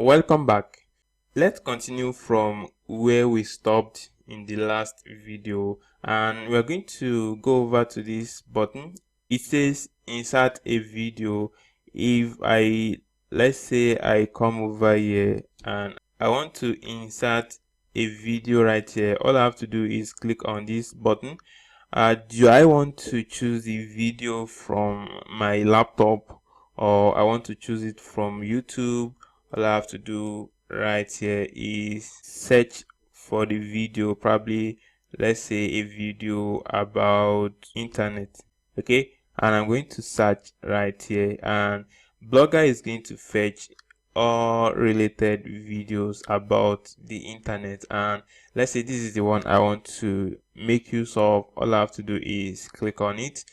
Welcome back. Let's continue from where we stopped in the last video, and we're going to go over to this button. It says insert a video. Let's say I come over here and I want to insert a video right here. All I have to do is click on this button. Do I want to choose the video from my laptop, or I want to choose it from YouTube? All I have to do right here is search for the video, probably let's say a video about internet. Okay, and I'm going to search right here, and Blogger is going to fetch all related videos about the internet. And let's say this is the one I want to make use of. All I have to do is click on it,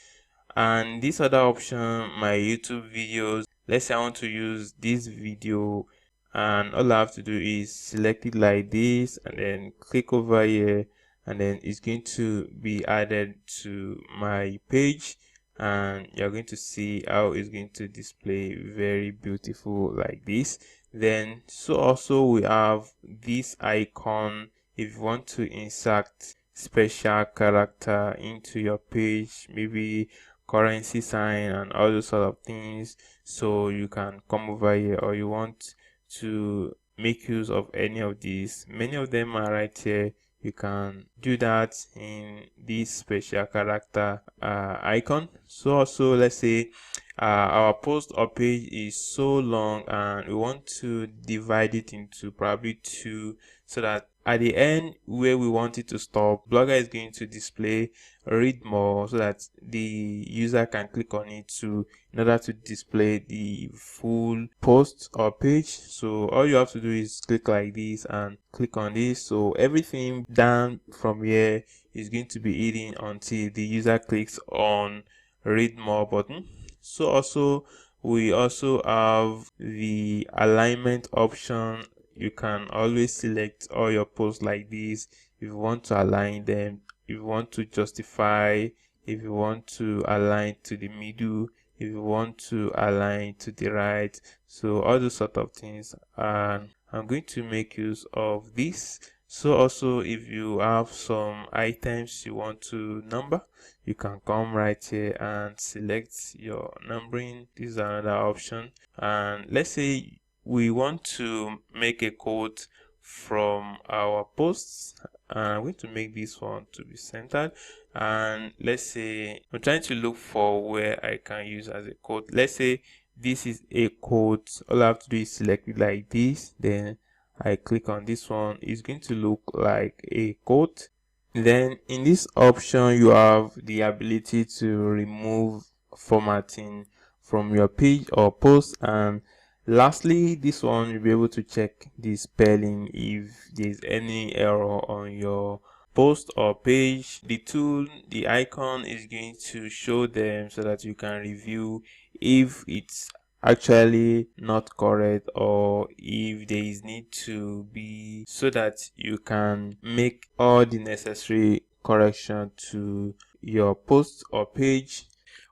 and this other option, my YouTube videos, let's say I want to use this video, and all I have to do is select it like this and then click over here, and then it's going to be added to my page, and you're going to see how it's going to display very beautiful like this. Then so also we have this icon if you want to insert special character into your page, maybe currency sign and all those sort of things. So you can come over here, or you want to make use of any of these. Many of them are right here. You can do that in this special character icon. So also, let's say our post or page is so long and we want to divide it into probably two, so that at the end where we want it to stop, Blogger is going to display read more, so that the user can click on it in order to display the full post or page. So all you have to do is click like this and click on this. So everything down from here is going to be hidden until the user clicks on read more button. So also we also have the alignment option. You can always select all your posts like this if you want to align them, if you want to justify, if you want to align to the middle, if you want to align to the right. So all those sort of things, and I'm going to make use of this. So also if you have some items you want to number, you can come right here and select your numbering. This is another option. And let's say we want to make a quote from our posts, and I'm going to make this one to be centered. And let's say I'm trying to look for where I can use as a quote. Let's say this is a quote. All I have to do is select it like this, then I click on this one. It's going to look like a quote. Then in this option you have the ability to remove formatting from your page or post, and lastly this one you'll be able to check the spelling if there's any error on your post or page. The tool, the icon is going to show them so that you can review if it's actually not correct, or if there is need to be, so that you can make all the necessary correction to your post or page.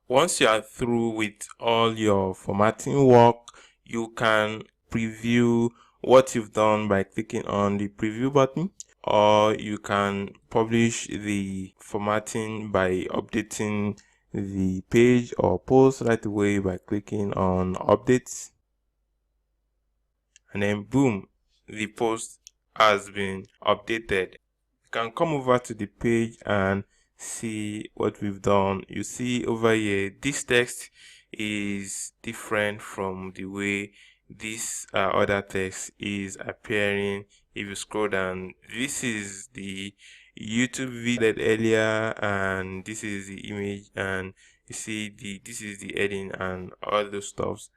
Once you are through with all your formatting work, you can preview what you've done by clicking on the preview button, or you can publish the formatting by updating the page or post right away by clicking on updates, and then boom, the post has been updated. You can come over to the page and see what we've done. You see over here, this text is different from the way this other text is appearing. If you scroll down, this is the YouTube video earlier, and this is the image, and you see this is the heading and all those stuffs.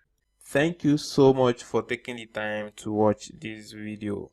Thank you so much for taking the time to watch this video.